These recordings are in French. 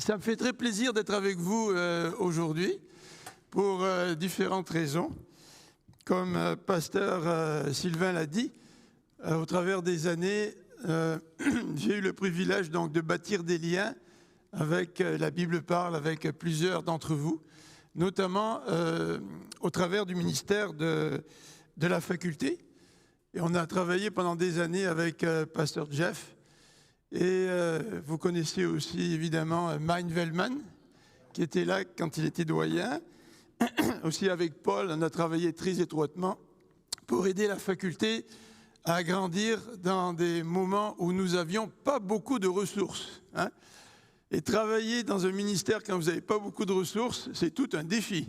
Ça me fait très plaisir d'être avec vous aujourd'hui pour différentes raisons. Comme pasteur Sylvain l'a dit, au travers des années, j'ai eu le privilège donc de bâtir des liens avec la Bible parle, avec plusieurs d'entre vous, notamment au travers du ministère de la faculté. Et on a travaillé pendant des années avec pasteur Jeff. Et vous connaissez aussi évidemment Mine Wellman, qui était là quand il était doyen. Aussi avec Paul, on a travaillé très étroitement pour aider la faculté à grandir dans des moments où nous n'avions pas beaucoup de ressources. Hein? Et travailler dans un ministère quand vous n'avez pas beaucoup de ressources, c'est tout un défi.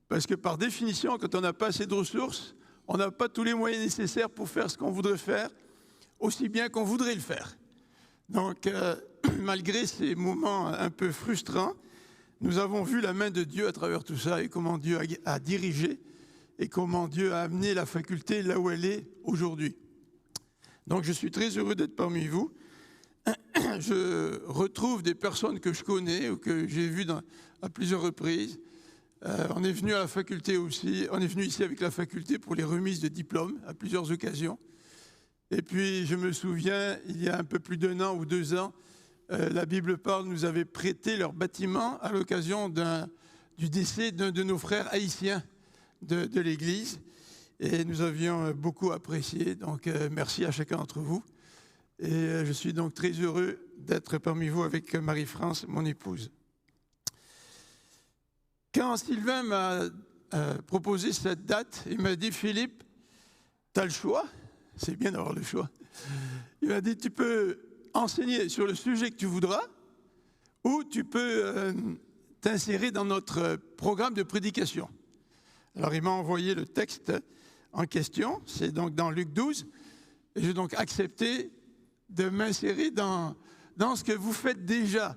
Parce que par définition, quand on n'a pas assez de ressources, on n'a pas tous les moyens nécessaires pour faire ce qu'on voudrait faire, aussi bien qu'on voudrait le faire. Donc, malgré ces moments un peu frustrants, nous avons vu la main de Dieu à travers tout ça et comment Dieu a dirigé et comment Dieu a amené la faculté là où elle est aujourd'hui. Donc, je suis très heureux d'être parmi vous. Je retrouve des personnes que je connais ou que j'ai vues à plusieurs reprises. On est venu à la faculté aussi, on est venu ici avec la faculté pour les remises de diplômes à plusieurs occasions. Et puis, je me souviens, il y a un peu plus d'1 an ou 2 ans, la Bible parle nous avait prêté leur bâtiment à l'occasion du décès d'un de nos frères haïtiens de l'Église. Et nous avions beaucoup apprécié. Donc, merci à chacun d'entre vous. Et je suis donc très heureux d'être parmi vous avec Marie-France, mon épouse. Quand Sylvain m'a proposé cette date, il m'a dit « Philippe, tu as le choix ?» C'est bien d'avoir le choix. Il m'a dit, tu peux enseigner sur le sujet que tu voudras ou tu peux t'insérer dans notre programme de prédication. Alors, il m'a envoyé le texte en question. C'est donc dans Luc 12. Et j'ai donc accepté de m'insérer dans ce que vous faites déjà.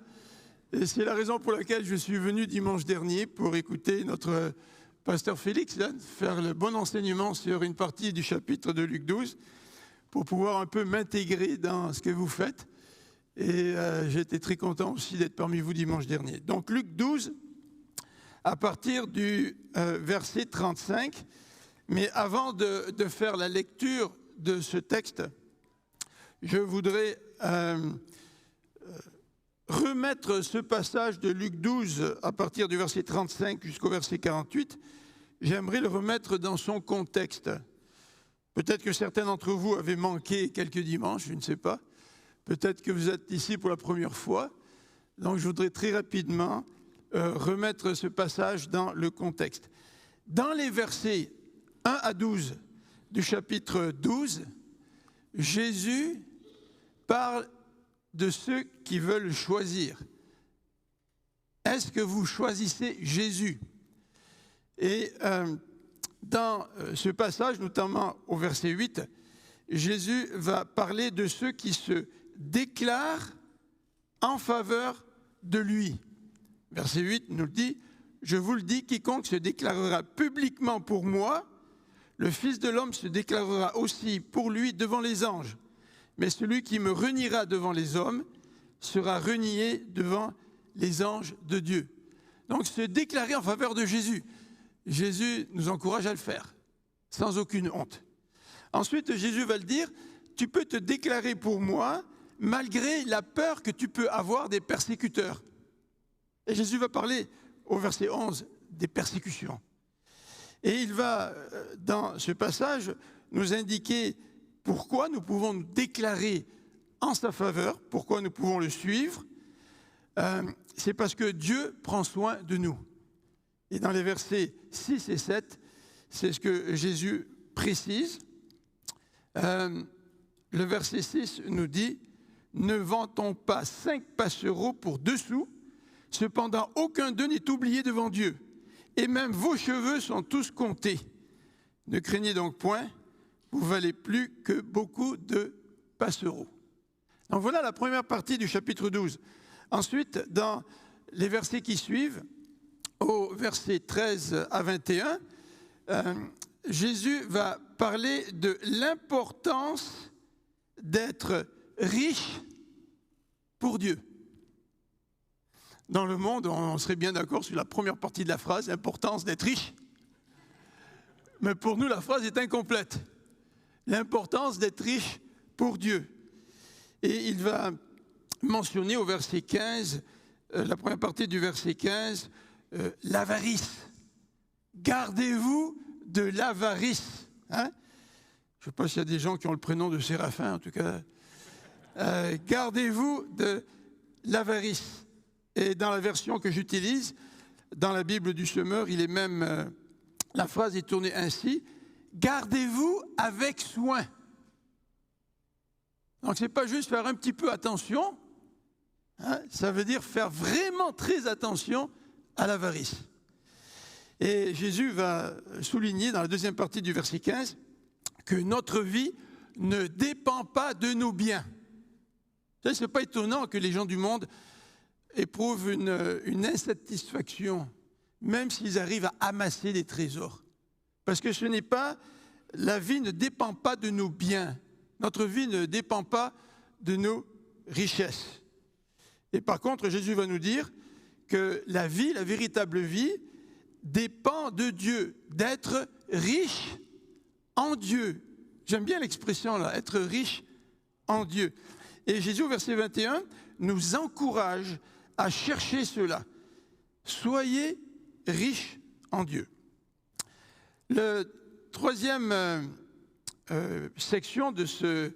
Et c'est la raison pour laquelle je suis venu dimanche dernier pour écouter notre pasteur Félix, là, faire le bon enseignement sur une partie du chapitre de Luc 12 pour pouvoir un peu m'intégrer dans ce que vous faites. Et j'ai été très content aussi d'être parmi vous dimanche dernier. Donc Luc 12, à partir du verset 35. Mais avant de faire la lecture de ce texte, je voudrais remettre ce passage de Luc 12 à partir du verset 35 jusqu'au verset 48. J'aimerais le remettre dans son contexte. Peut-être que certains d'entre vous avaient manqué quelques dimanches, je ne sais pas. Peut-être que vous êtes ici pour la première fois. Donc je voudrais très rapidement remettre ce passage dans le contexte. Dans les versets 1 à 12 du chapitre 12, Jésus parle de ceux qui veulent choisir. Est-ce que vous choisissez Jésus ? Et dans ce passage, notamment au verset 8, Jésus va parler de ceux qui se déclarent en faveur de lui. Verset 8 nous le dit, « Je vous le dis, quiconque se déclarera publiquement pour moi, le Fils de l'homme se déclarera aussi pour lui devant les anges. Mais celui qui me reniera devant les hommes sera renié devant les anges de Dieu. » Donc se déclarer en faveur de Jésus. Jésus nous encourage à le faire, sans aucune honte. Ensuite, Jésus va le dire, tu peux te déclarer pour moi, malgré la peur que tu peux avoir des persécuteurs. Et Jésus va parler, au verset 11, des persécutions. Et il va, dans ce passage, nous indiquer pourquoi nous pouvons nous déclarer en sa faveur, pourquoi nous pouvons le suivre. C'est parce que Dieu prend soin de nous. Et dans les versets 6 et 7, c'est ce que Jésus précise. Le verset 6 nous dit « Ne vantons pas 5 passereaux pour 2 sous, cependant aucun d'eux n'est oublié devant Dieu, et même vos cheveux sont tous comptés. Ne craignez donc point, vous valez plus que beaucoup de passereaux. » Donc voilà la première partie du chapitre 12. Ensuite, dans les versets qui suivent, au verset 13 à 21, Jésus va parler de l'importance d'être riche pour Dieu. Dans le monde, on serait bien d'accord sur la première partie de la phrase, l'importance d'être riche. Mais pour nous, la phrase est incomplète. L'importance d'être riche pour Dieu. Et il va mentionner au verset 15, la première partie du verset 15, l'avarice. Gardez-vous de l'avarice. Hein? Je ne sais pas s'il y a des gens qui ont le prénom de Séraphin, en tout cas. Gardez-vous de l'avarice. Et dans la version que j'utilise, dans la Bible du semeur, il est même, la phrase est tournée ainsi, gardez-vous avec soin. Donc ce n'est pas juste faire un petit peu attention, hein, ça veut dire faire vraiment très attention à l'avarice. Et Jésus va souligner dans la deuxième partie du verset 15 que notre vie ne dépend pas de nos biens. Ce n'est pas étonnant que les gens du monde éprouvent une insatisfaction, même s'ils arrivent à amasser des trésors. Parce que la vie ne dépend pas de nos biens. Notre vie ne dépend pas de nos richesses. Et par contre, Jésus va nous dire que la vie, la véritable vie, dépend de Dieu, d'être riche en Dieu. J'aime bien l'expression là, être riche en Dieu. Et Jésus, au verset 21, nous encourage à chercher cela. Soyez riches en Dieu. La troisième section de ce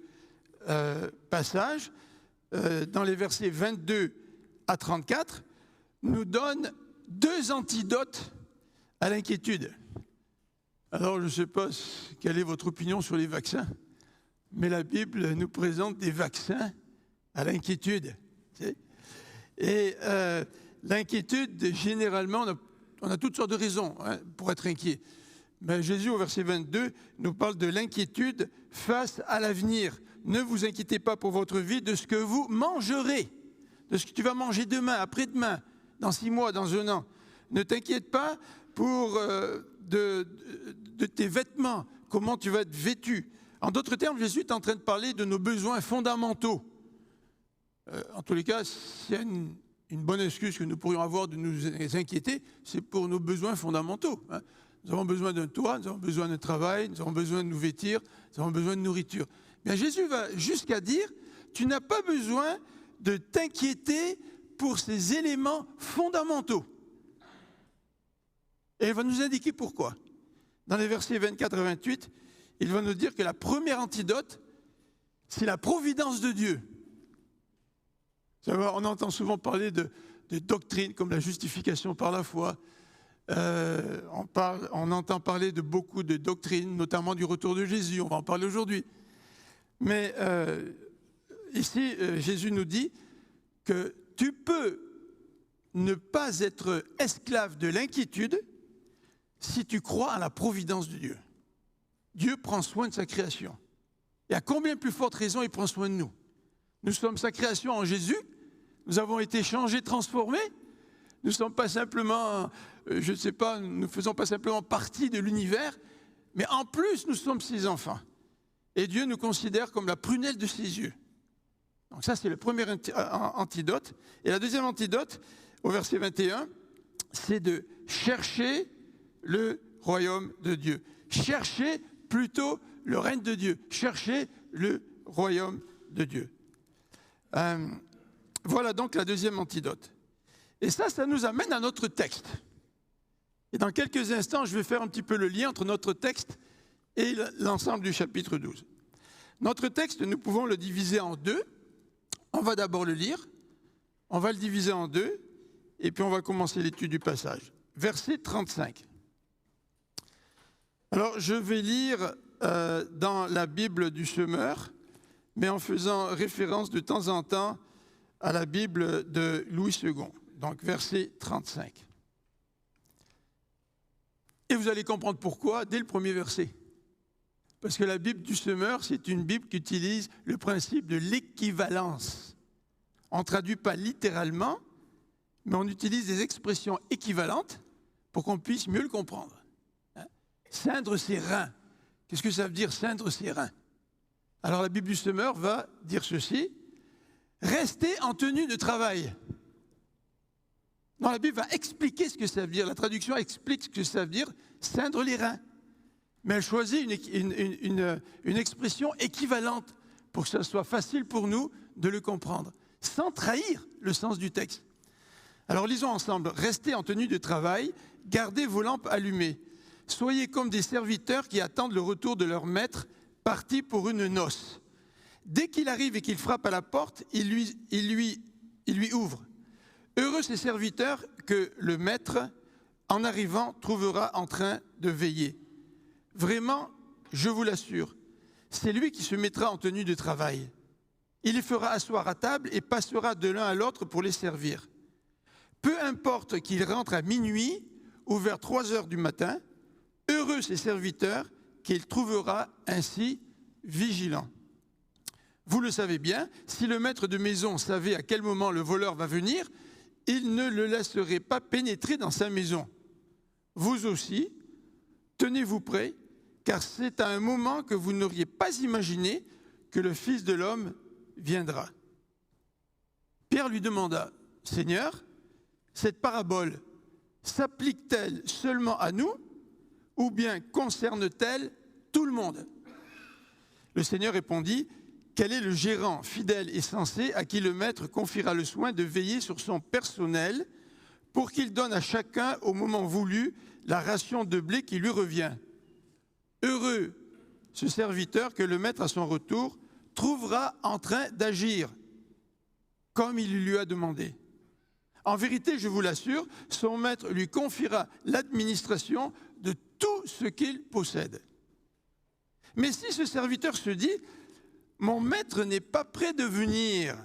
passage, dans les versets 22 à 34, nous donne 2 antidotes à l'inquiétude. Alors, je ne sais pas quelle est votre opinion sur les vaccins, mais la Bible nous présente des vaccins à l'inquiétude. Et l'inquiétude, généralement, on a toutes sortes de raisons pour être inquiet. Mais Jésus, au verset 22, nous parle de l'inquiétude face à l'avenir. Ne vous inquiétez pas pour votre vie de ce que vous mangerez, de ce que tu vas manger demain, après-demain, dans 6 mois, dans 1 an. Ne t'inquiète pas pour de tes vêtements, comment tu vas être vêtu. En d'autres termes, Jésus est en train de parler de nos besoins fondamentaux. En tous les cas, s'il y a une bonne excuse que nous pourrions avoir de nous inquiéter, c'est pour nos besoins fondamentaux. Hein. Nous avons besoin d'un toit, nous avons besoin d'un travail, nous avons besoin de nous vêtir, nous avons besoin de nourriture. Bien, Jésus va jusqu'à dire, tu n'as pas besoin de t'inquiéter pour ces éléments fondamentaux. Et il va nous indiquer pourquoi. Dans les versets 24 à 28, il va nous dire que la première antidote, c'est la providence de Dieu. On entend souvent parler de doctrines comme la justification par la foi. On entend parler de beaucoup de doctrines, notamment du retour de Jésus. On va en parler aujourd'hui. Mais ici, Jésus nous dit que tu peux ne pas être esclave de l'inquiétude si tu crois à la providence de Dieu. Dieu prend soin de sa création. Et à combien plus forte raison il prend soin de nous? Nous sommes sa création en Jésus. Nous avons été changés, transformés. Nous ne sommes pas simplement, je ne sais pas, nous ne faisons pas simplement partie de l'univers, mais en plus, nous sommes ses enfants. Et Dieu nous considère comme la prunelle de ses yeux. Donc ça, c'est le premier antidote. Et la deuxième antidote, au verset 21, c'est de chercher le royaume de Dieu. Chercher plutôt le règne de Dieu. Chercher le royaume de Dieu. Voilà donc la deuxième antidote. Et ça nous amène à notre texte. Et dans quelques instants, je vais faire un petit peu le lien entre notre texte et l'ensemble du chapitre 12. Notre texte, nous pouvons le diviser en 2. On va d'abord le lire, on va le diviser en 2, et puis on va commencer l'étude du passage. Verset 35. Alors, je vais lire dans la Bible du semeur, mais en faisant référence de temps en temps à la Bible de Louis II. Donc, verset 35. Et vous allez comprendre pourquoi dès le premier verset. Parce que la Bible du semeur, c'est une Bible qui utilise le principe de l'équivalence. On ne traduit pas littéralement, mais on utilise des expressions équivalentes pour qu'on puisse mieux le comprendre. Ceindre ses reins. Qu'est-ce que ça veut dire, ceindre ses reins? Alors la Bible du semeur va dire ceci. Restez en tenue de travail. Non, la Bible va expliquer ce que ça veut dire. La traduction explique ce que ça veut dire, ceindre les reins. Mais elle choisit une expression équivalente pour que ce soit facile pour nous de le comprendre, sans trahir le sens du texte. Alors lisons ensemble. Restez en tenue de travail, gardez vos lampes allumées. Soyez comme des serviteurs qui attendent le retour de leur maître, parti pour une noce. Dès qu'il arrive et qu'il frappe à la porte, il lui ouvre. Heureux ces serviteurs que le maître, en arrivant, trouvera en train de veiller. Vraiment, je vous l'assure, c'est lui qui se mettra en tenue de travail. Il les fera asseoir à table et passera de l'un à l'autre pour les servir. Peu importe qu'il rentre à minuit ou vers 3 heures du matin, heureux ces serviteurs qu'il trouvera ainsi vigilants. Vous le savez bien, si le maître de maison savait à quel moment le voleur va venir, il ne le laisserait pas pénétrer dans sa maison. Vous aussi, tenez-vous prêts, car c'est à un moment que vous n'auriez pas imaginé que le Fils de l'homme viendra. Pierre lui demanda, « Seigneur, cette parabole s'applique-t-elle seulement à nous ou bien concerne-t-elle tout le monde ?» Le Seigneur répondit, « Quel est le gérant fidèle et sensé à qui le maître confiera le soin de veiller sur son personnel pour qu'il donne à chacun au moment voulu la ration de blé qui lui revient. Heureux ce serviteur que le maître à son retour trouvera en train d'agir comme il lui a demandé. En vérité, je vous l'assure, son maître lui confiera l'administration de tout ce qu'il possède. Mais si ce serviteur se dit « Mon maître n'est pas prêt de venir »,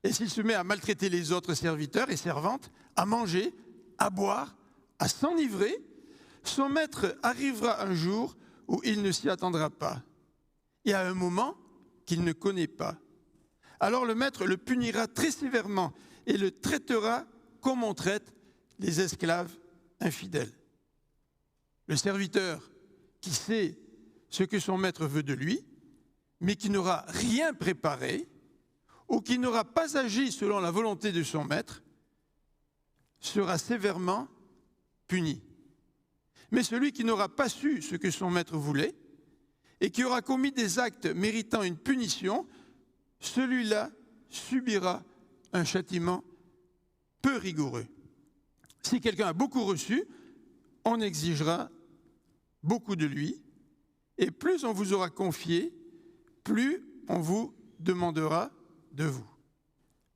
et s'il se met à maltraiter les autres serviteurs et servantes, à manger, à boire, à s'enivrer, son maître arrivera un jour où il ne s'y attendra pas, et à un moment qu'il ne connaît pas. Alors le maître le punira très sévèrement et le traitera comme on traite les esclaves infidèles. Le serviteur qui sait ce que son maître veut de lui, mais qui n'aura rien préparé ou qui n'aura pas agi selon la volonté de son maître, sera sévèrement puni. Mais celui qui n'aura pas su ce que son maître voulait et qui aura commis des actes méritant une punition, celui-là subira un châtiment peu rigoureux. Si quelqu'un a beaucoup reçu, on exigera beaucoup de lui, et plus on vous aura confié, plus on vous demandera de vous.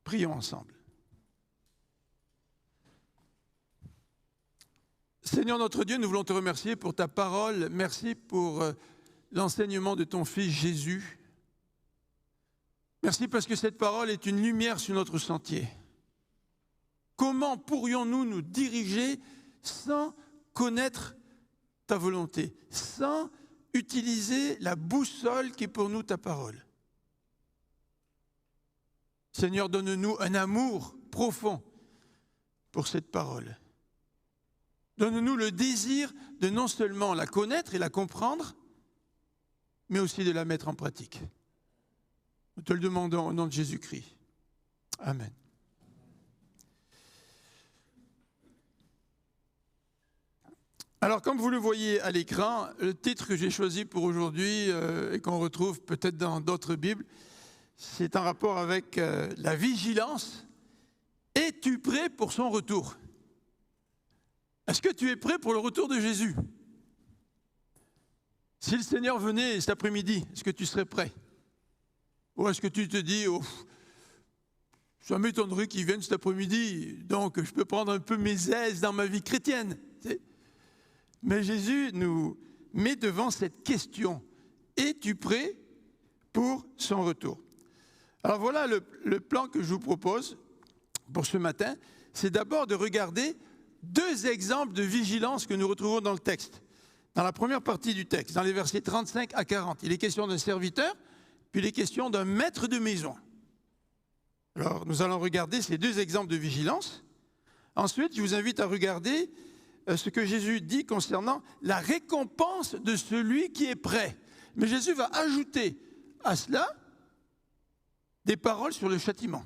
Prions ensemble. Seigneur notre Dieu, nous voulons te remercier pour ta parole. Merci pour l'enseignement de ton Fils Jésus. Merci parce que cette parole est une lumière sur notre sentier. Comment pourrions-nous nous diriger sans connaître ta volonté, sans utiliser la boussole qui est pour nous ta parole? Seigneur, donne-nous un amour profond pour cette parole. Donne-nous le désir de non seulement la connaître et la comprendre, mais aussi de la mettre en pratique. Nous te le demandons au nom de Jésus-Christ. Amen. Alors, comme vous le voyez à l'écran, le titre que j'ai choisi pour aujourd'hui et qu'on retrouve peut-être dans d'autres Bibles, c'est en rapport avec la vigilance. Es-tu prêt pour son retour? Est-ce que tu es prêt pour le retour de Jésus? Si le Seigneur venait cet après-midi, est-ce que tu serais prêt? Ou est-ce que tu te dis, oh, ça m'étonnerait qu'il vienne cet après-midi, donc je peux prendre un peu mes aises dans ma vie chrétienne. Mais Jésus nous met devant cette question. Es-tu prêt pour son retour? Alors voilà le plan que je vous propose pour ce matin. C'est d'abord de regarder 2 exemples de vigilance que nous retrouvons dans le texte. Dans la première partie du texte, dans les versets 35 à 40, il est question d'un serviteur, puis il est question d'un maître de maison. Alors, nous allons regarder ces 2 exemples de vigilance. Ensuite, je vous invite à regarder ce que Jésus dit concernant la récompense de celui qui est prêt. Mais Jésus va ajouter à cela des paroles sur le châtiment.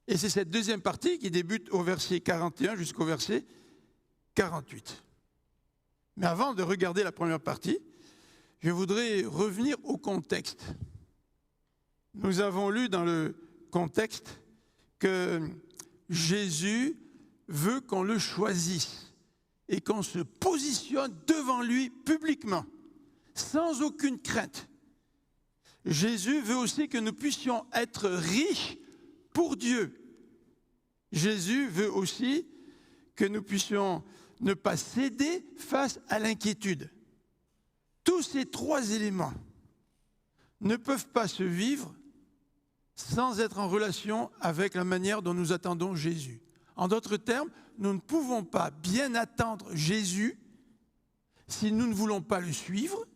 Et c'est cette deuxième partie qui débute au verset 41 jusqu'au verset 48. Mais avant de regarder la première partie, je voudrais revenir au contexte. Nous avons lu dans le contexte que Jésus veut qu'on le choisisse et qu'on se positionne devant lui publiquement, sans aucune crainte. Jésus veut aussi que nous puissions être riches pour Dieu. Jésus veut aussi que nous puissions ne pas céder face à l'inquiétude. Tous ces trois éléments ne peuvent pas se vivre sans être en relation avec la manière dont nous attendons Jésus. En d'autres termes, nous ne pouvons pas bien attendre Jésus si nous ne voulons pas le suivre,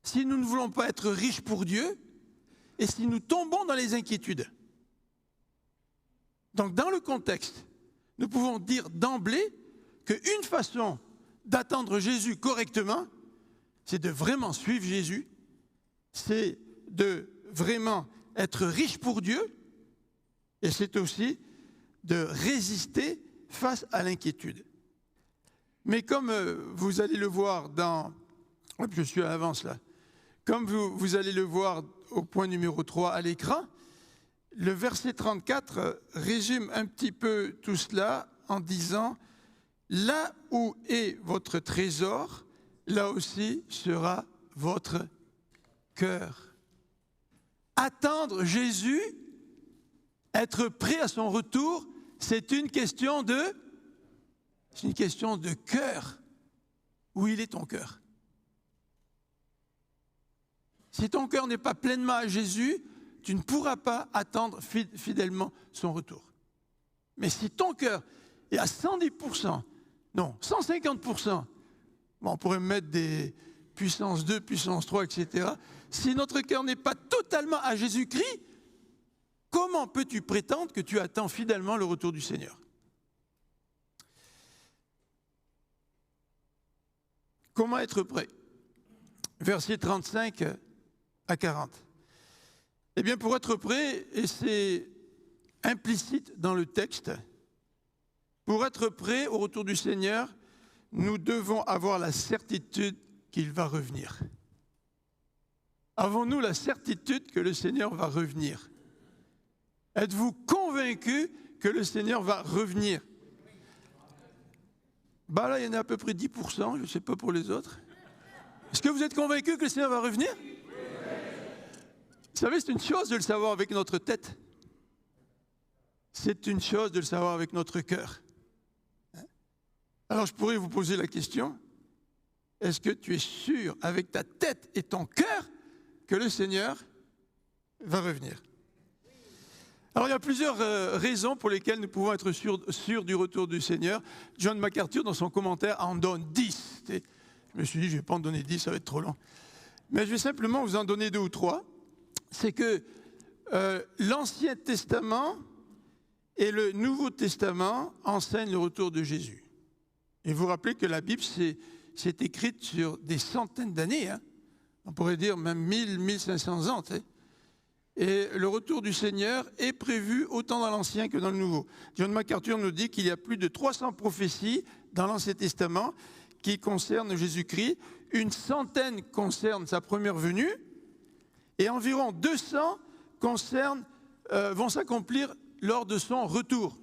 si nous ne voulons pas être riches pour Dieu et si nous tombons dans les inquiétudes. Donc, dans le contexte, nous pouvons dire d'emblée qu'une façon d'attendre Jésus correctement, c'est de vraiment suivre Jésus, c'est de vraiment être riche pour Dieu, et c'est aussi de résister face à l'inquiétude. Mais comme vous allez le voir dans... Je suis à l'avance là. Comme vous allez le voir au point numéro 3 à l'écran, le verset 34 résume un petit peu tout cela en disant « Là où est votre trésor, là aussi sera votre cœur. » Attendre Jésus, être prêt à son retour, c'est une question de cœur. Où il est ton cœur? Si ton cœur n'est pas pleinement à Jésus, tu ne pourras pas attendre fidèlement son retour. Mais si ton cœur est à 110%, non, 150%, on pourrait mettre des puissance 2, puissance 3, etc. Si notre cœur n'est pas totalement à Jésus-Christ, comment peux-tu prétendre que tu attends fidèlement le retour du Seigneur? Comment être prêt? Versets 35 à 40. Eh bien, pour être prêt, et c'est implicite dans le texte, pour être prêt au retour du Seigneur, nous devons avoir la certitude qu'il va revenir. Avons-nous la certitude que le Seigneur va revenir? Êtes-vous convaincus que le Seigneur va revenir? Ben là, il y en a à peu près 10%, je ne sais pas pour les autres. Est-ce que vous êtes convaincus que le Seigneur va revenir? Vous savez, c'est une chose de le savoir avec notre tête. C'est une chose de le savoir avec notre cœur. Alors je pourrais vous poser la question, est-ce que tu es sûr avec ta tête et ton cœur que le Seigneur va revenir? Alors il y a plusieurs raisons pour lesquelles nous pouvons être sûrs du retour du Seigneur. John MacArthur, dans son commentaire, en donne 10. Je me suis dit, je ne vais pas en donner 10, ça va être trop long. Mais je vais simplement vous en donner 2 ou 3. C'est que l'Ancien Testament et le Nouveau Testament enseignent le retour de Jésus. Et vous vous rappelez que la Bible, c'est écrite sur des centaines d'années. Hein. On pourrait dire même 1000, 1500 ans. Tu sais. Et le retour du Seigneur est prévu autant dans l'Ancien que dans le Nouveau. John MacArthur nous dit qu'il y a plus de 300 prophéties dans l'Ancien Testament qui concernent Jésus-Christ. Une centaine concerne sa première venue et environ 200 vont s'accomplir lors de son retour.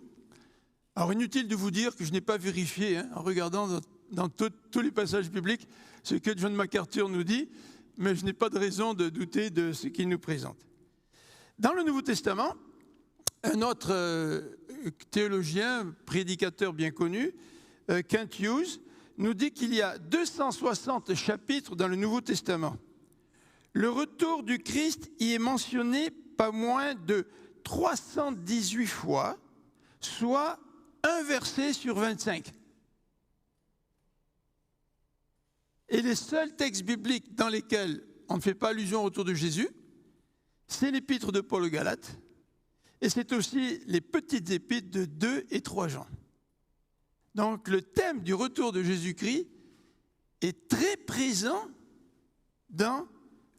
Alors inutile de vous dire que je n'ai pas vérifié, hein, en regardant dans tous les passages bibliques, ce que John MacArthur nous dit, mais je n'ai pas de raison de douter de ce qu'il nous présente. Dans le Nouveau Testament, un autre théologien, prédicateur bien connu, Kent Hughes, nous dit qu'il y a 260 chapitres dans le Nouveau Testament. Le retour du Christ y est mentionné pas moins de 318 fois, soit un verset sur 25. Et les seuls textes bibliques dans lesquels on ne fait pas allusion au retour de Jésus, c'est l'épître de Paul aux Galates, et c'est aussi les petites épîtres de 2 et 3 Jean. Donc le thème du retour de Jésus-Christ est très présent dans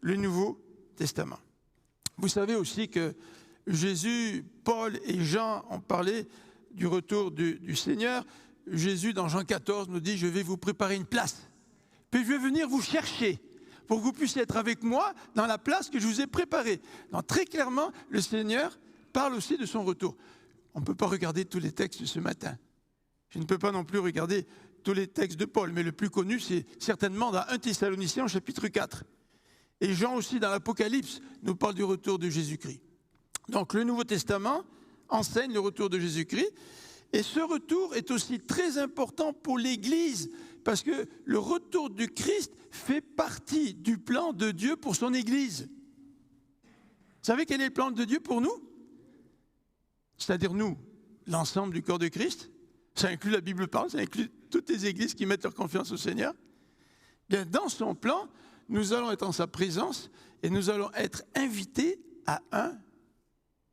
le Nouveau Testament. Vous savez aussi que Jésus, Paul et Jean ont parlé du retour du Seigneur. Jésus, dans Jean 14, nous dit « Je vais vous préparer une place. Puis je vais venir vous chercher pour que vous puissiez être avec moi dans la place que je vous ai préparée. » Donc très clairement, le Seigneur parle aussi de son retour. On ne peut pas regarder tous les textes ce matin. Je ne peux pas non plus regarder tous les textes de Paul, mais le plus connu, c'est certainement dans 1 Thessaloniciens, chapitre 4. Et Jean aussi, dans l'Apocalypse, nous parle du retour de Jésus-Christ. Donc le Nouveau Testament enseigne le retour de Jésus-Christ. Et ce retour est aussi très important pour l'Église, parce que le retour du Christ fait partie du plan de Dieu pour son Église. Vous savez quel est le plan de Dieu pour nous? C'est-à-dire nous, l'ensemble du corps de Christ. Ça inclut, la Bible parle, ça inclut toutes les églises qui mettent leur confiance au Seigneur. Bien, dans son plan, nous allons être en sa présence et nous allons être invités à un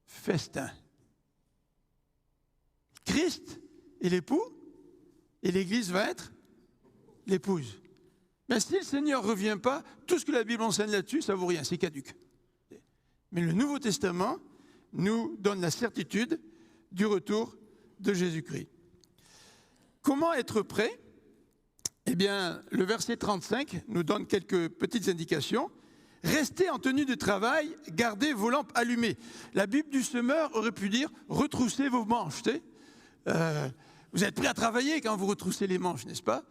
festin. Christ est l'époux et l'Église va être l'épouse. Mais si le Seigneur ne revient pas, tout ce que la Bible enseigne là-dessus, ça ne vaut rien, c'est caduc. Mais le Nouveau Testament nous donne la certitude du retour de Jésus-Christ. Comment être prêt? Eh bien, le verset 35 nous donne quelques petites indications. Restez en tenue de travail, gardez vos lampes allumées. La Bible du semeur aurait pu dire retroussez vos manches. Vous êtes prêts à travailler quand vous retroussez les manches, n'est-ce pas?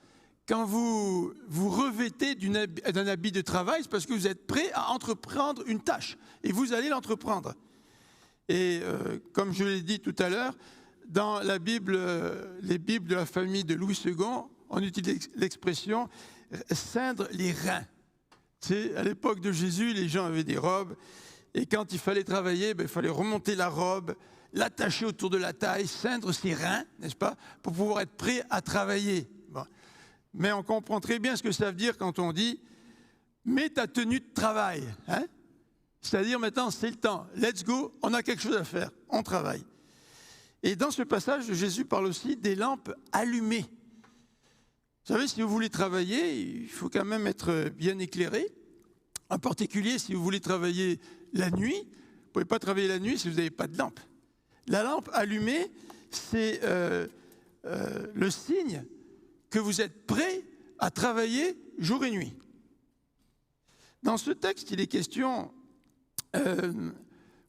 Quand vous vous revêtez d'un habit de travail, c'est parce que vous êtes prêts à entreprendre une tâche. Et vous allez l'entreprendre. Et comme je l'ai dit tout à l'heure, dans la Bible, les Bibles de la famille de Louis II, on utilise l'expression « ceindre les reins ». À l'époque de Jésus, les gens avaient des robes, et quand il fallait travailler, il fallait remonter la robe, l'attacher autour de la taille, ceindre ses reins, n'est-ce pas, pour pouvoir être prêt à travailler. Bon. Mais on comprend très bien ce que ça veut dire quand on dit « mets ta tenue de travail hein ». C'est-à-dire maintenant, c'est le temps, let's go, on a quelque chose à faire, on travaille. Et dans ce passage, Jésus parle aussi des lampes allumées. Vous savez, si vous voulez travailler, il faut quand même être bien éclairé. En particulier, si vous voulez travailler la nuit, vous ne pouvez pas travailler la nuit si vous n'avez pas de lampe. La lampe allumée, c'est le signe que vous êtes prêt à travailler jour et nuit. Dans ce texte, il est question,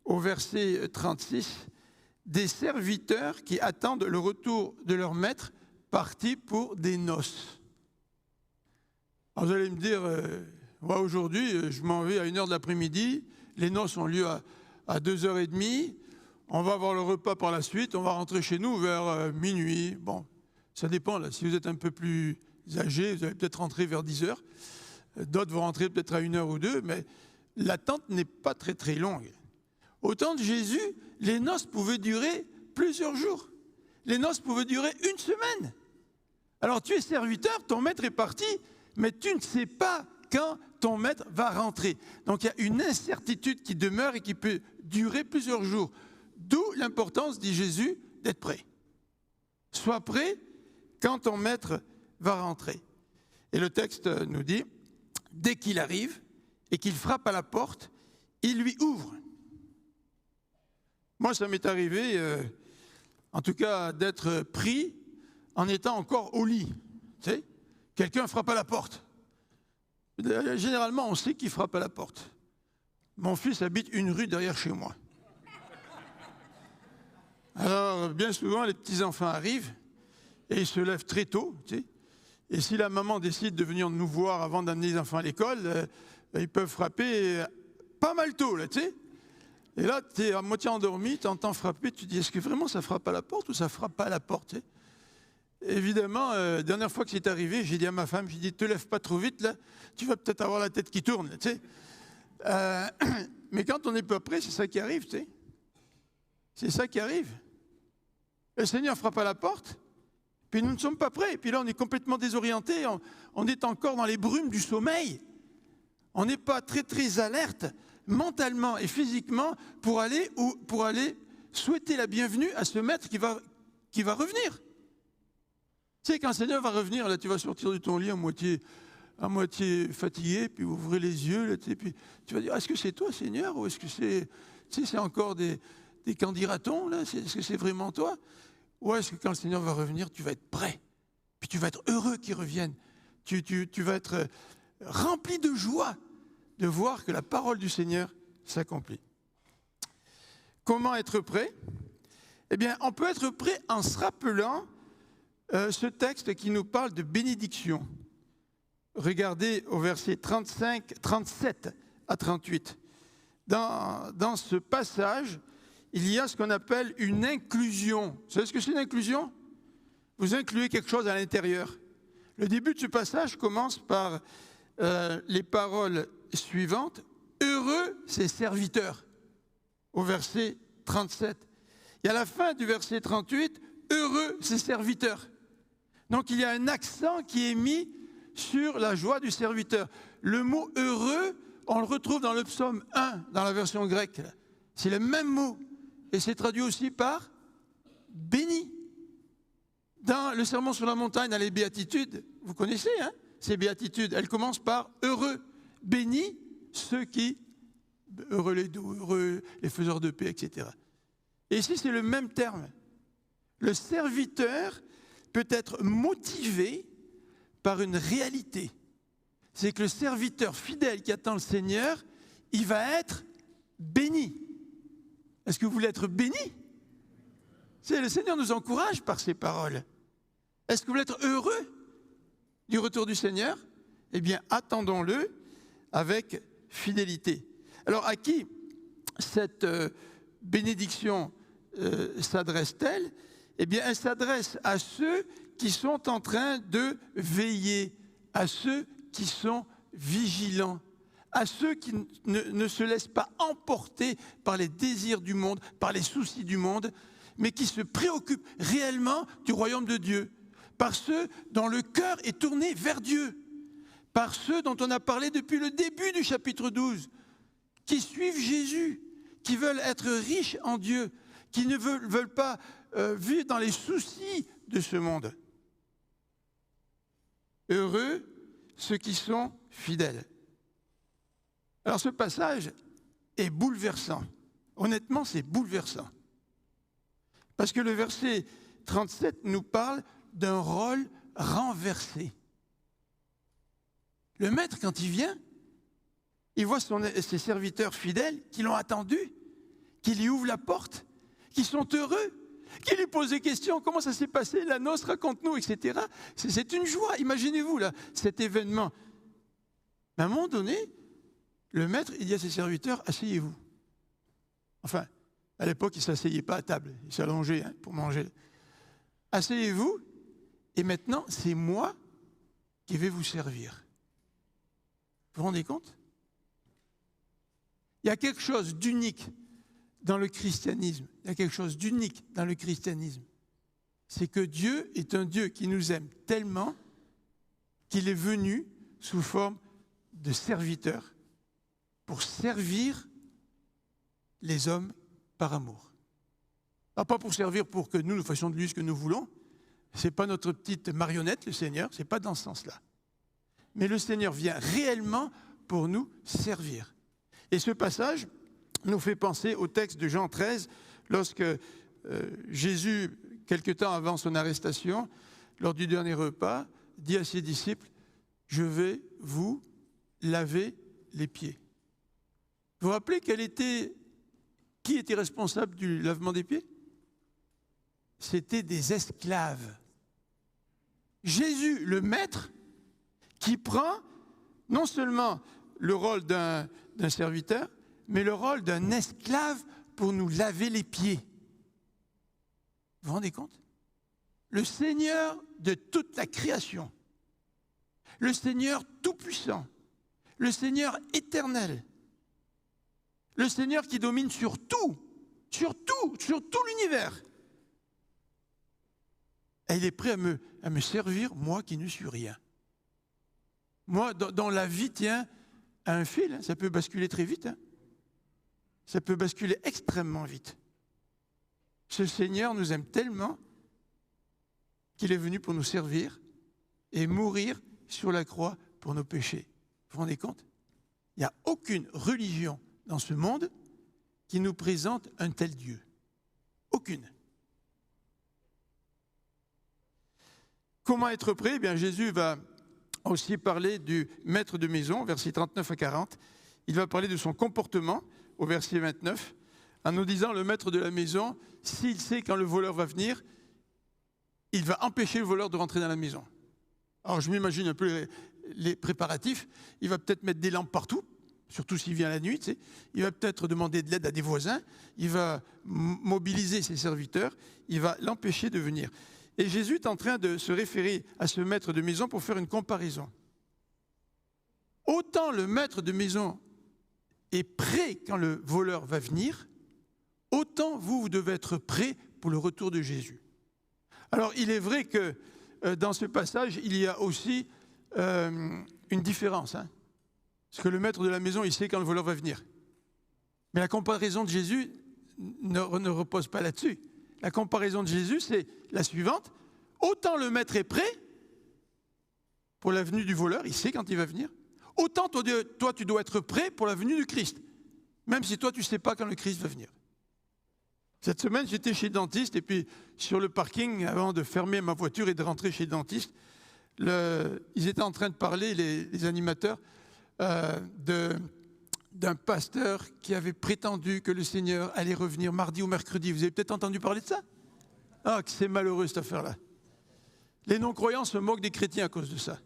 au verset 36, des serviteurs qui attendent le retour de leur maître partis pour des noces. Alors vous allez me dire, moi aujourd'hui, je m'en vais à 1h de l'après-midi, les noces ont lieu à 2h30, on va avoir le repas par la suite, on va rentrer chez nous vers minuit. Bon, ça dépend, là. Si vous êtes un peu plus âgé, vous allez peut-être rentrer vers 10h, d'autres vont rentrer peut-être à 1h ou 2, mais l'attente n'est pas très très longue. Au temps de Jésus, les noces pouvaient durer plusieurs jours. Les noces pouvaient durer une semaine. Alors tu es serviteur, ton maître est parti, mais tu ne sais pas quand ton maître va rentrer. Donc il y a une incertitude qui demeure et qui peut durer plusieurs jours. D'où l'importance, dit Jésus, d'être prêt. Sois prêt quand ton maître va rentrer. Et le texte nous dit, dès qu'il arrive et qu'il frappe à la porte, il lui ouvre. Moi, ça m'est arrivé, en tout cas, d'être pris en étant encore au lit. Tu sais, quelqu'un frappe à la porte. Généralement, on sait qui frappe à la porte. Mon fils habite une rue derrière chez moi. Alors, bien souvent, les petits-enfants arrivent et ils se lèvent très tôt. Tu sais, et si la maman décide de venir nous voir avant d'amener les enfants à l'école, ils peuvent frapper pas mal tôt, là, tu sais. Et là, tu es à moitié endormi, tu entends frapper, tu te dis, est-ce que vraiment ça frappe à la porte ou ça frappe pas à la porte, tu sais? Évidemment, dernière fois que c'est arrivé, j'ai dit à ma femme, j'ai dit, te lève pas trop vite, là, tu vas peut-être avoir la tête qui tourne, tu sais. Mais quand on n'est pas prêt, c'est ça qui arrive, tu sais. C'est ça qui arrive. Le Seigneur frappe à la porte, puis nous ne sommes pas prêts. Et puis là, on est complètement désorientés, on est encore dans les brumes du sommeil. On n'est pas très, très alerte mentalement et physiquement pour aller souhaiter la bienvenue à ce maître qui va revenir. Tu sais, quand le Seigneur va revenir, là, tu vas sortir de ton lit à à moitié fatigué, puis vous ouvrez les yeux, là, puis tu vas dire, est-ce que c'est toi, Seigneur, ou est-ce que c'est encore des candidatons, là, est-ce que c'est vraiment toi? Ou est-ce que quand le Seigneur va revenir, tu vas être prêt, puis tu vas être heureux qu'il revienne, tu vas être rempli de joie de voir que la parole du Seigneur s'accomplit. Comment être prêt? Eh bien, on peut être prêt en se rappelant ce texte qui nous parle de bénédiction. Regardez au verset 37 à 38. Dans ce passage, il y a ce qu'on appelle une inclusion. Vous savez ce que c'est une inclusion? Vous incluez quelque chose à l'intérieur. Le début de ce passage commence par les paroles suivantes. Heureux ces serviteurs, au verset 37. Et à la fin du verset 38, heureux ces serviteurs. Donc il y a un accent qui est mis sur la joie du serviteur. Le mot heureux, on le retrouve dans le psaume 1, dans la version grecque. C'est le même mot. Et c'est traduit aussi par béni. Dans le sermon sur la montagne, dans les béatitudes, vous connaissez, hein, ces béatitudes, elles commencent par heureux. Bénis ceux qui, heureux les doux, heureux les faiseurs de paix, etc. Et ici, c'est le même terme. Le serviteur peut être motivé par une réalité. C'est que le serviteur fidèle qui attend le Seigneur, il va être béni. Est-ce que vous voulez être béni? Le Seigneur nous encourage par ces paroles. Est-ce que vous voulez être heureux du retour du Seigneur? Eh bien, attendons-le avec fidélité. Alors, à qui cette bénédiction s'adresse-t-elle? Eh bien, elle s'adresse à ceux qui sont en train de veiller, à ceux qui sont vigilants, à ceux qui ne se laissent pas emporter par les désirs du monde, par les soucis du monde, mais qui se préoccupent réellement du royaume de Dieu, par ceux dont le cœur est tourné vers Dieu, par ceux dont on a parlé depuis le début du chapitre 12, qui suivent Jésus, qui veulent être riches en Dieu, qui ne veulent pas vivre dans les soucis de ce monde. Heureux ceux qui sont fidèles. Alors ce passage est bouleversant. Honnêtement, c'est bouleversant. Parce que le verset 37 nous parle d'un rôle renversé. Le maître, quand il vient, il voit ses serviteurs fidèles qui l'ont attendu, qui lui ouvrent la porte, qui sont heureux, qui lui posent des questions. Comment ça s'est passé, la noce, raconte-nous, etc. C'est une joie. Imaginez-vous, là, cet événement. Mais à un moment donné, le maître, il dit à ses serviteurs, asseyez-vous. Enfin, à l'époque, il ne s'asseyait pas à table, il s'allongeait pour manger. Asseyez-vous, et maintenant, c'est moi qui vais vous servir. Vous vous rendez compte? Il y a quelque chose d'unique dans le christianisme. Il y a quelque chose d'unique dans le christianisme. C'est que Dieu est un Dieu qui nous aime tellement qu'il est venu sous forme de serviteur pour servir les hommes par amour. Alors, pas pour servir pour que nous fassions de lui ce que nous voulons. Ce n'est pas notre petite marionnette, le Seigneur. Ce n'est pas dans ce sens-là. Mais le Seigneur vient réellement pour nous servir. Et ce passage nous fait penser au texte de Jean 13, lorsque Jésus, quelque temps avant son arrestation, lors du dernier repas, dit à ses disciples, « Je vais vous laver les pieds. » Vous vous rappelez qui était responsable du lavement des pieds? C'était des esclaves. Jésus, le maître, qui prend non seulement le rôle d'un serviteur, mais le rôle d'un esclave pour nous laver les pieds. Vous vous rendez compte? Le Seigneur de toute la création, le Seigneur tout-puissant, le Seigneur éternel, le Seigneur qui domine sur tout l'univers. Et il est prêt à me servir, moi qui ne suis rien. Moi, dans la vie, tiens, à un fil, ça peut basculer très vite. Ça peut basculer extrêmement vite. Ce Seigneur nous aime tellement qu'il est venu pour nous servir et mourir sur la croix pour nos péchés. Vous vous rendez compte? Il n'y a aucune religion dans ce monde qui nous présente un tel Dieu. Aucune. Comment être prêt? Eh bien, Jésus va aussi parler du maître de maison, versets 39 à 40. Il va parler de son comportement, au verset 29, en nous disant, le maître de la maison, s'il sait quand le voleur va venir, il va empêcher le voleur de rentrer dans la maison. Alors, je m'imagine un peu les préparatifs. Il va peut-être mettre des lampes partout, surtout s'il vient la nuit. Tu sais. Il va peut-être demander de l'aide à des voisins. Il va mobiliser ses serviteurs. Il va l'empêcher de venir. Et Jésus est en train de se référer à ce maître de maison pour faire une comparaison. Autant le maître de maison est prêt quand le voleur va venir, autant vous devez être prêt pour le retour de Jésus. Alors, il est vrai que dans ce passage, il y a aussi une différence. Hein, parce que le maître de la maison, il sait quand le voleur va venir. Mais la comparaison de Jésus ne repose pas là-dessus. La comparaison de Jésus, c'est la suivante. Autant le maître est prêt pour la venue du voleur, il sait quand il va venir. Autant toi, tu dois être prêt pour la venue du Christ. Même si toi, tu ne sais pas quand le Christ va venir. Cette semaine, j'étais chez le dentiste et puis sur le parking, avant de fermer ma voiture et de rentrer chez le dentiste, ils étaient en train de parler, les animateurs, d'un pasteur qui avait prétendu que le Seigneur allait revenir mardi ou mercredi. Vous avez peut-être entendu parler de ça? Ah, que c'est malheureux cette affaire-là. Les non-croyants se moquent des chrétiens à cause de ça.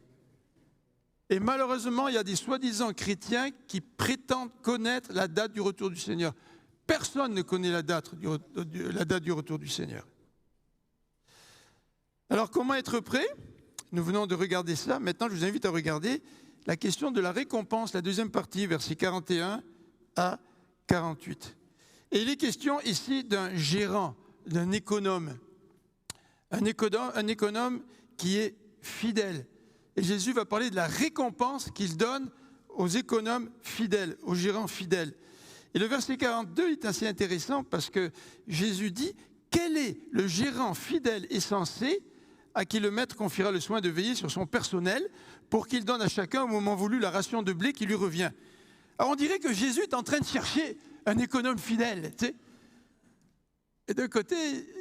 Et malheureusement, il y a des soi-disant chrétiens qui prétendent connaître la date du retour du Seigneur. Personne ne connaît la date du retour du Seigneur. Alors, comment être prêt? Nous venons de regarder cela. Maintenant, je vous invite à regarder la question de la récompense, la deuxième partie, versets 41 à 48. Et il est question ici d'un gérant, d'un économe. Un économe qui est fidèle. Et Jésus va parler de la récompense qu'il donne aux économes fidèles, aux gérants fidèles. Et le verset 42 est assez intéressant parce que Jésus dit « Quel est le gérant fidèle et sensé à qui le maître confiera le soin de veiller sur son personnel pour qu'il donne à chacun au moment voulu la ration de blé qui lui revient ?» Alors on dirait que Jésus est en train de chercher un économe fidèle. Tu sais. Et d'un côté,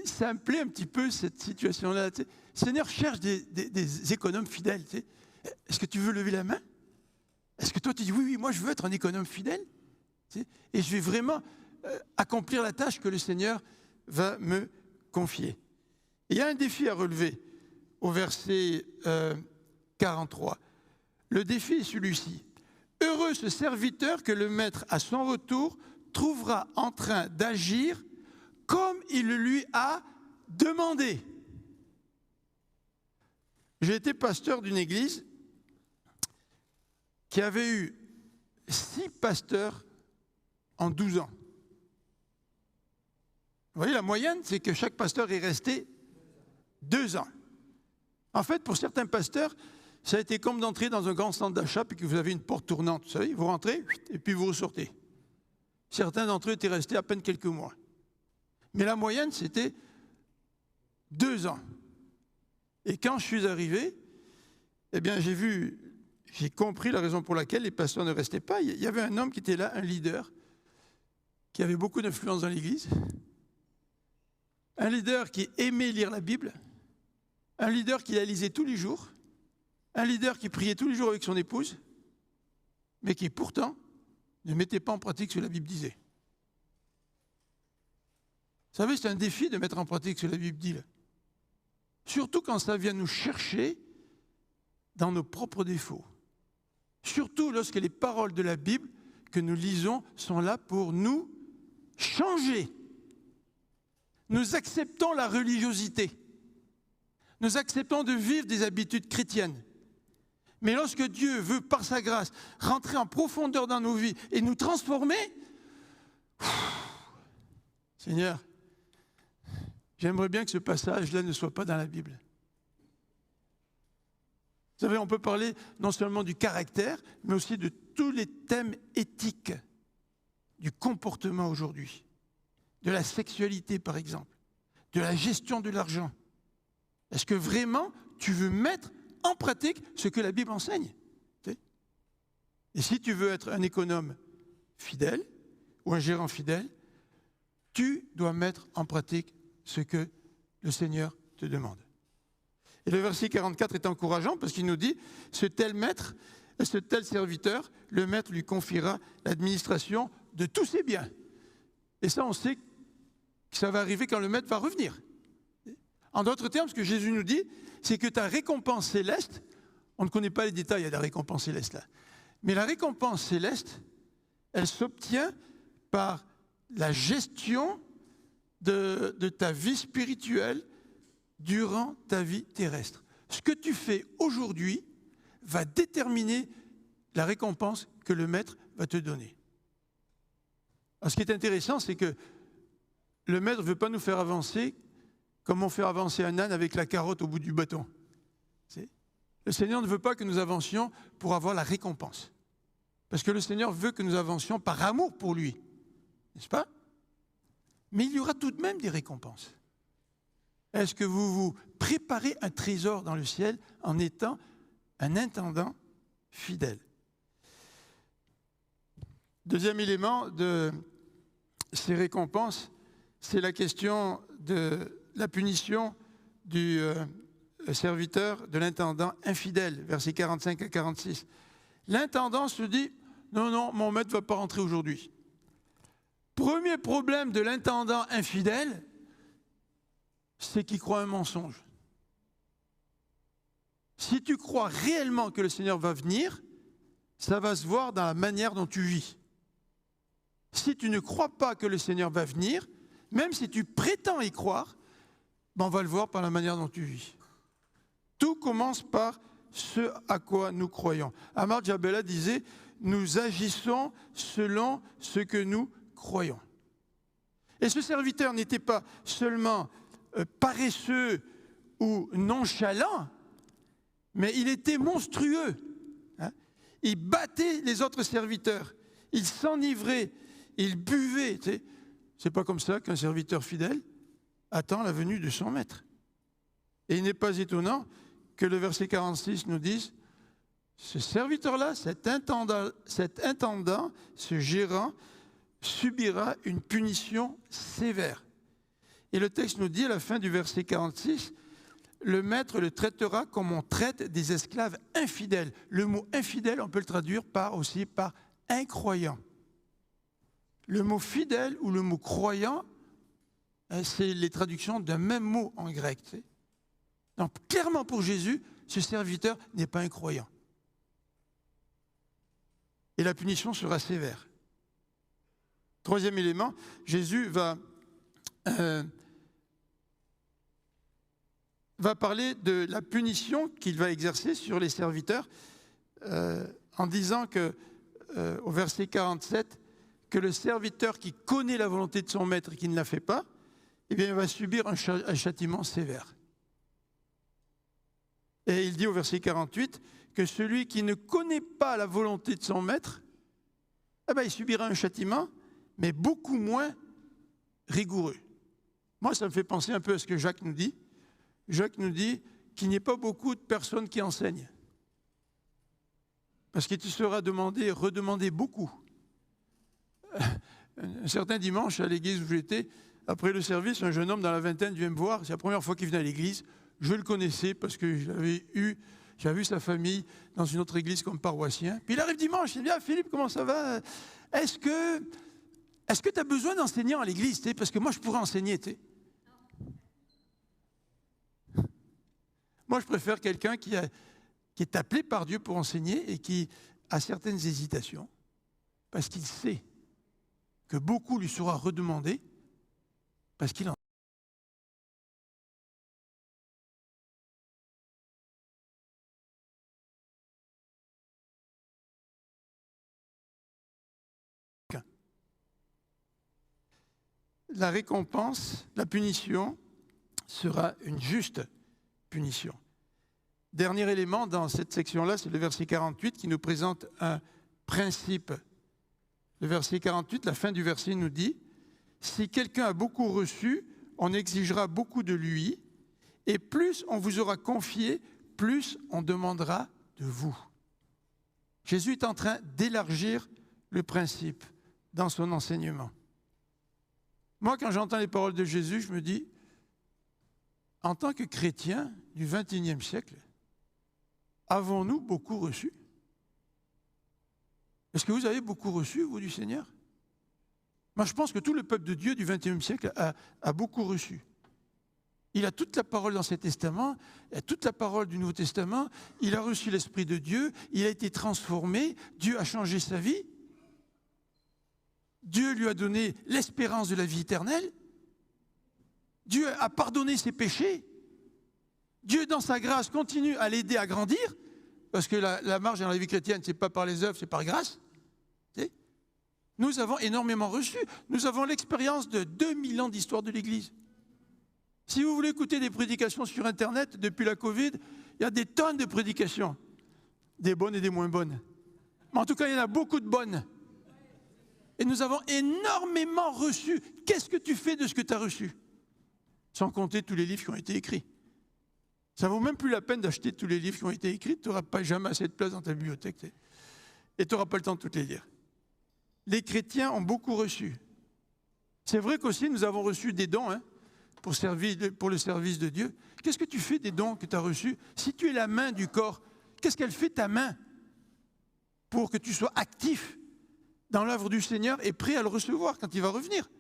ça me plaît un petit peu cette situation-là. Tu sais. Le Seigneur cherche des économes fidèles. Tu sais. Est-ce que tu veux lever la main? Est-ce que toi tu dis oui, moi je veux être un économe fidèle? Tu sais. Et je vais vraiment accomplir la tâche que le Seigneur va me confier. Et il y a un défi à relever au verset 43. Le défi est celui-ci. Heureux ce serviteur que le maître, à son retour, trouvera en train d'agir comme il le lui a demandé. J'ai été pasteur d'une église qui avait eu 6 pasteurs en 12 ans. Vous voyez, la moyenne, c'est que chaque pasteur est resté 2 ans. En fait, pour certains pasteurs, ça a été comme d'entrer dans un grand centre d'achat puis que vous avez une porte tournante. Vous savez, vous rentrez et puis vous ressortez. Certains d'entre eux étaient restés à peine quelques mois. Mais la moyenne, c'était 2 ans. Et quand je suis arrivé, eh bien, j'ai compris la raison pour laquelle les pasteurs ne restaient pas. Il y avait un homme qui était là, un leader, qui avait beaucoup d'influence dans l'Église. Un leader qui aimait lire la Bible. Un leader qui la lisait tous les jours. Un leader qui priait tous les jours avec son épouse, mais qui pourtant ne mettait pas en pratique ce que la Bible disait. Vous savez, c'est un défi de mettre en pratique ce que la Bible dit. Là. Surtout quand ça vient nous chercher dans nos propres défauts. Surtout lorsque les paroles de la Bible que nous lisons sont là pour nous changer. Nous acceptons la religiosité. Nous acceptons de vivre des habitudes chrétiennes. Mais lorsque Dieu veut, par sa grâce, rentrer en profondeur dans nos vies et nous transformer, Seigneur, j'aimerais bien que ce passage-là ne soit pas dans la Bible. Vous savez, on peut parler non seulement du caractère, mais aussi de tous les thèmes éthiques du comportement aujourd'hui, de la sexualité par exemple, de la gestion de l'argent. Est-ce que vraiment tu veux mettre en pratique ce que la Bible enseigne? Et si tu veux être un économe fidèle ou un gérant fidèle, tu dois mettre en pratique ce que le Seigneur te demande. Et le verset 44 est encourageant parce qu'il nous dit, ce tel maître, ce tel serviteur, le maître lui confiera l'administration de tous ses biens. Et ça, on sait que ça va arriver quand le maître va revenir. En d'autres termes, ce que Jésus nous dit, c'est que ta récompense céleste, on ne connaît pas les détails de la récompense céleste là, mais la récompense céleste, elle s'obtient par la gestion de ta vie spirituelle durant ta vie terrestre. Ce que tu fais aujourd'hui va déterminer la récompense que le maître va te donner. Alors, ce qui est intéressant, c'est que le maître ne veut pas nous faire avancer comme on fait avancer un âne avec la carotte au bout du bâton. Le Seigneur ne veut pas que nous avancions pour avoir la récompense. Parce que le Seigneur veut que nous avancions par amour pour lui. N'est-ce pas? Mais il y aura tout de même des récompenses. Est-ce que vous vous préparez un trésor dans le ciel en étant un intendant fidèle? Deuxième élément de ces récompenses, c'est la question de la punition du serviteur, de l'intendant infidèle, versets 45 à 46. L'intendant se dit, non, mon maître ne va pas rentrer aujourd'hui. Premier problème de l'intendant infidèle, c'est qu'il croit un mensonge. Si tu crois réellement que le Seigneur va venir, ça va se voir dans la manière dont tu vis. Si tu ne crois pas que le Seigneur va venir, même si tu prétends y croire, on va le voir par la manière dont tu vis. Tout commence par ce à quoi nous croyons. Amar Jabela disait, nous agissons selon ce que nous croyons. Et ce serviteur n'était pas seulement paresseux ou nonchalant, mais il était monstrueux. Il battait les autres serviteurs, il s'enivrait, il buvait. C'est pas comme ça qu'un serviteur fidèle attend la venue de son maître. Et il n'est pas étonnant que le verset 46 nous dise, ce serviteur-là, cet intendant, ce gérant, subira une punition sévère. Et le texte nous dit à la fin du verset 46, le maître le traitera comme on traite des esclaves infidèles. Le mot infidèle, on peut le traduire aussi par incroyant. Le mot fidèle ou le mot croyant, c'est les traductions d'un même mot en grec. Donc clairement pour Jésus, ce serviteur n'est pas incroyant. Et la punition sera sévère. Troisième élément, Jésus va parler de la punition qu'il va exercer sur les serviteurs en disant que, au verset 47, que le serviteur qui connaît la volonté de son maître et qui ne la fait pas, eh bien, il va subir un châtiment sévère. Et il dit au verset 48 que celui qui ne connaît pas la volonté de son maître, eh bien, il subira un châtiment, mais beaucoup moins rigoureux. Moi, ça me fait penser un peu à ce que Jacques nous dit. Jacques nous dit qu'il n'y ait pas beaucoup de personnes qui enseignent. Parce qu'il te sera redemandé beaucoup. Un certain dimanche, à l'église où j'étais, après le service, un jeune homme dans la vingtaine vient me voir. C'est la première fois qu'il venait à l'église. Je le connaissais parce que j'avais vu sa famille dans une autre église comme paroissien. Puis il arrive dimanche, il dit, Philippe, comment ça va? Est-ce que tu as besoin d'enseignants à l'église? Parce que moi, je pourrais enseigner. Moi, je préfère quelqu'un qui est appelé par Dieu pour enseigner et qui a certaines hésitations parce qu'il sait que beaucoup lui sera redemandé parce qu'il en la récompense, la punition sera une juste punition. Dernier élément dans cette section-là, c'est le verset 48 qui nous présente un principe. Le verset 48, la fin du verset nous dit « Si quelqu'un a beaucoup reçu, on exigera beaucoup de lui, et plus on vous aura confié, plus on demandera de vous. » Jésus est en train d'élargir le principe dans son enseignement. Moi, quand j'entends les paroles de Jésus, je me dis, en tant que chrétien du XXIe siècle, avons-nous beaucoup reçu? Est-ce que vous avez beaucoup reçu, vous, du Seigneur? Moi, je pense que tout le peuple de Dieu du XXIe siècle a beaucoup reçu. Il a toute la parole dans ses testaments, il a toute la parole du Nouveau Testament, il a reçu l'Esprit de Dieu, il a été transformé, Dieu a changé sa vie, Dieu lui a donné l'espérance de la vie éternelle, Dieu a pardonné ses péchés, Dieu, dans sa grâce, continue à l'aider à grandir, parce que la marche dans la vie chrétienne, ce n'est pas par les œuvres, c'est par grâce. Nous avons énormément reçu. Nous avons l'expérience de 2000 ans d'histoire de l'Église. Si vous voulez écouter des prédications sur Internet, depuis la Covid, il y a des tonnes de prédications, des bonnes et des moins bonnes. Mais en tout cas, il y en a beaucoup de bonnes. Et nous avons énormément reçu. Qu'est-ce que tu fais de ce que tu as reçu? Sans compter tous les livres qui ont été écrits. Ça ne vaut même plus la peine d'acheter tous les livres qui ont été écrits. Tu n'auras pas jamais assez de place dans ta bibliothèque. Et tu n'auras pas le temps de toutes les lire. Les chrétiens ont beaucoup reçu. C'est vrai qu'aussi nous avons reçu des dons pour le service de Dieu. Qu'est-ce que tu fais des dons que tu as reçus? Si tu es la main du corps, qu'est-ce qu'elle fait ta main pour que tu sois actif dans l'œuvre du Seigneur et prêt à le recevoir quand il va revenir?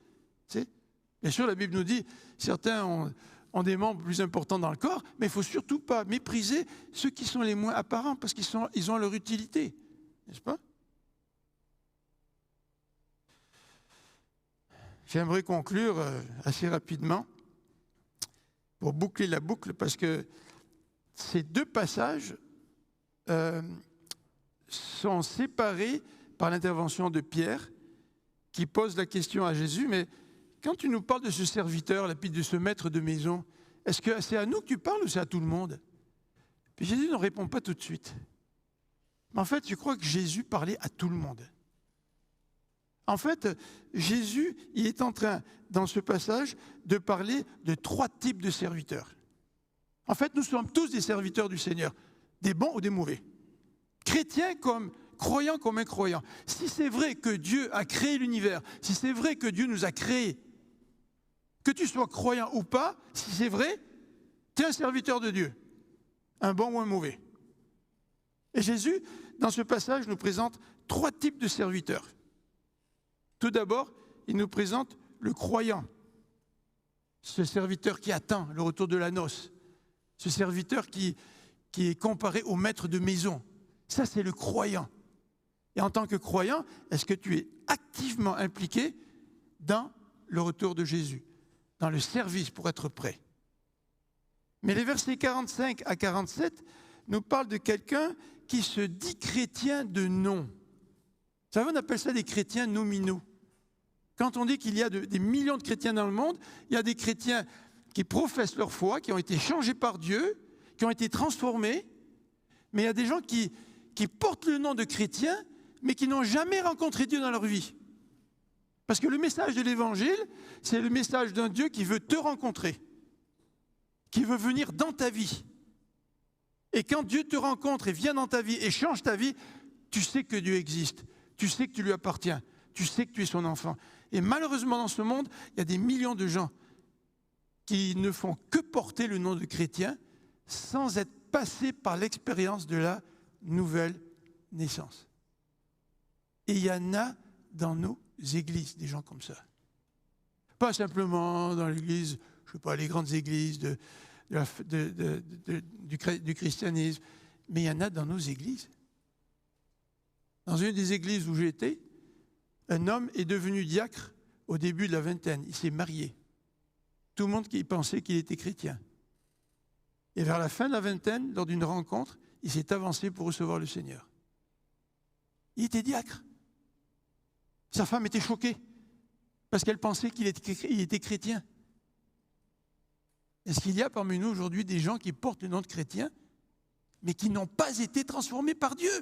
Bien sûr, la Bible nous dit, certains ont des membres plus importants dans le corps, mais il ne faut surtout pas mépriser ceux qui sont les moins apparents parce qu'ils ont leur utilité, n'est-ce pas? J'aimerais conclure assez rapidement pour boucler la boucle parce que ces deux passages sont séparés par l'intervention de Pierre qui pose la question à Jésus, mais quand tu nous parles de ce serviteur, de ce maître de maison, est-ce que c'est à nous que tu parles ou c'est à tout le monde? Puis Jésus ne répond pas tout de suite. Mais en fait, je crois que Jésus parlait à tout le monde. En fait, Jésus, il est en train, dans ce passage, de parler de 3 types de serviteurs. En fait, nous sommes tous des serviteurs du Seigneur, des bons ou des mauvais. Chrétiens comme croyants comme incroyants. Si c'est vrai que Dieu a créé l'univers, si c'est vrai que Dieu nous a créés, que tu sois croyant ou pas, si c'est vrai, tu es un serviteur de Dieu, un bon ou un mauvais. Et Jésus, dans ce passage, nous présente 3 types de serviteurs. Tout d'abord, il nous présente le croyant, ce serviteur qui attend le retour de la noce, ce serviteur qui est comparé au maître de maison. Ça, c'est le croyant. Et en tant que croyant, est-ce que tu es activement impliqué dans le retour de Jésus, dans le service pour être prêt? Mais les versets 45 à 47 nous parlent de quelqu'un qui se dit chrétien de nom. Vous savez, on appelle ça des chrétiens nominaux. Quand on dit qu'il y a des millions de chrétiens dans le monde, il y a des chrétiens qui professent leur foi, qui ont été changés par Dieu, qui ont été transformés, mais il y a des gens qui portent le nom de chrétiens, mais qui n'ont jamais rencontré Dieu dans leur vie. Parce que le message de l'Évangile, c'est le message d'un Dieu qui veut te rencontrer, qui veut venir dans ta vie. Et quand Dieu te rencontre et vient dans ta vie et change ta vie, tu sais que Dieu existe, tu sais que tu lui appartiens, tu sais que tu es son enfant. Et malheureusement, dans ce monde, il y a des millions de gens qui ne font que porter le nom de chrétien sans être passés par l'expérience de la nouvelle naissance. Et il y en a dans nos églises, des gens comme ça. Pas simplement dans l'église, je ne sais pas, les grandes églises du christianisme, mais il y en a dans nos églises. Dans une des églises où j'étais, un homme est devenu diacre au début de la vingtaine. Il s'est marié. Tout le monde qui pensait qu'il était chrétien. Et vers la fin de la vingtaine, lors d'une rencontre, il s'est avancé pour recevoir le Seigneur. Il était diacre. Sa femme était choquée parce qu'elle pensait qu'il était chrétien. Est-ce qu'il y a parmi nous aujourd'hui des gens qui portent le nom de chrétien, mais qui n'ont pas été transformés par Dieu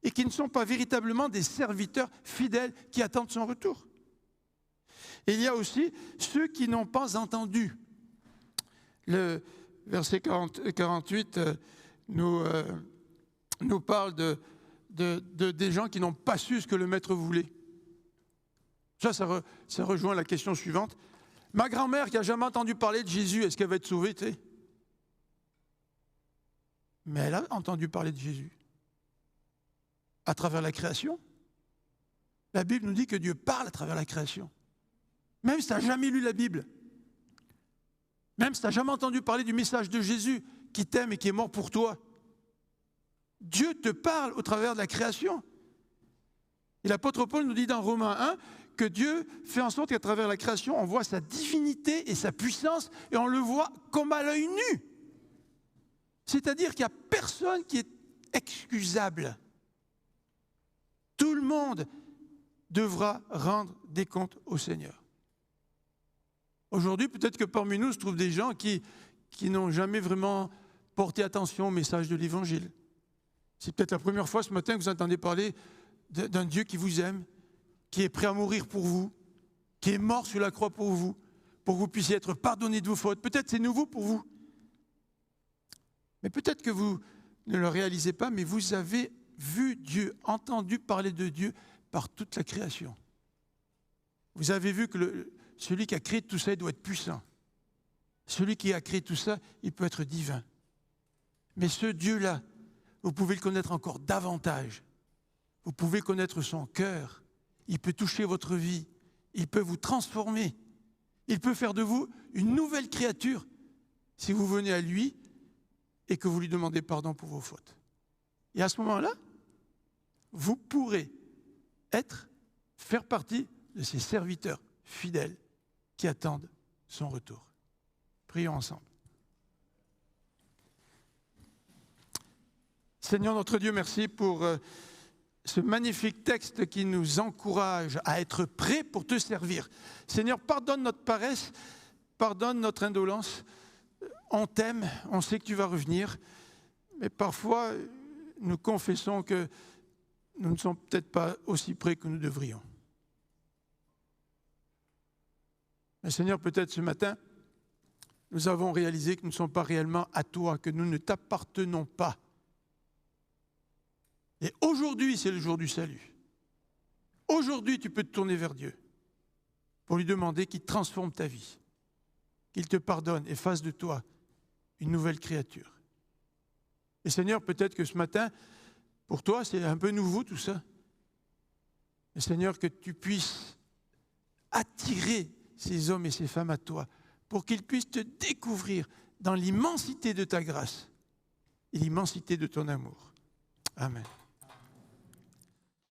et qui ne sont pas véritablement des serviteurs fidèles qui attendent son retour? Et il y a aussi ceux qui n'ont pas entendu. Le verset 48 nous parle des gens qui n'ont pas su ce que le maître voulait. Ça rejoint la question suivante. Ma grand-mère qui n'a jamais entendu parler de Jésus, est-ce qu'elle va être sauvée, tu sais? Mais elle a entendu parler de Jésus. À travers la création. La Bible nous dit que Dieu parle à travers la création. Même si tu n'as jamais lu la Bible. Même si tu n'as jamais entendu parler du message de Jésus qui t'aime et qui est mort pour toi. Dieu te parle au travers de la création. Et l'apôtre Paul nous dit dans Romains 1 que Dieu fait en sorte qu'à travers la création, on voit sa divinité et sa puissance et on le voit comme à l'œil nu. C'est-à-dire qu'il n'y a personne qui est excusable. Tout le monde devra rendre des comptes au Seigneur. Aujourd'hui, peut-être que parmi nous se trouvent des gens qui n'ont jamais vraiment porté attention au message de l'Évangile. C'est peut-être la première fois ce matin que vous entendez parler d'un Dieu qui vous aime, qui est prêt à mourir pour vous, qui est mort sur la croix pour que vous puissiez être pardonné de vos fautes. Peut-être c'est nouveau pour vous. Mais peut-être que vous ne le réalisez pas, mais vous avez vu Dieu, entendu parler de Dieu par toute la création. Vous avez vu que celui qui a créé tout ça, il doit être puissant. Celui qui a créé tout ça, il peut être divin. Mais ce Dieu-là, vous pouvez le connaître encore davantage. Vous pouvez connaître son cœur. Il peut toucher votre vie. Il peut vous transformer. Il peut faire de vous une nouvelle créature si vous venez à lui et que vous lui demandez pardon pour vos fautes. Et à ce moment-là, vous pourrez faire partie de ces serviteurs fidèles qui attendent son retour. Prions ensemble. Seigneur notre Dieu, merci pour ce magnifique texte qui nous encourage à être prêts pour te servir. Seigneur, pardonne notre paresse, pardonne notre indolence. On t'aime, on sait que tu vas revenir, mais parfois nous confessons que nous ne sommes peut-être pas aussi près que nous devrions. Mais Seigneur, peut-être ce matin, nous avons réalisé que nous ne sommes pas réellement à toi, que nous ne t'appartenons pas. Et aujourd'hui, c'est le jour du salut. Aujourd'hui, tu peux te tourner vers Dieu pour lui demander qu'il transforme ta vie, qu'il te pardonne et fasse de toi une nouvelle créature. Et Seigneur, peut-être que ce matin, pour toi, c'est un peu nouveau tout ça. Mais Seigneur, que tu puisses attirer ces hommes et ces femmes à toi pour qu'ils puissent te découvrir dans l'immensité de ta grâce et l'immensité de ton amour. Amen.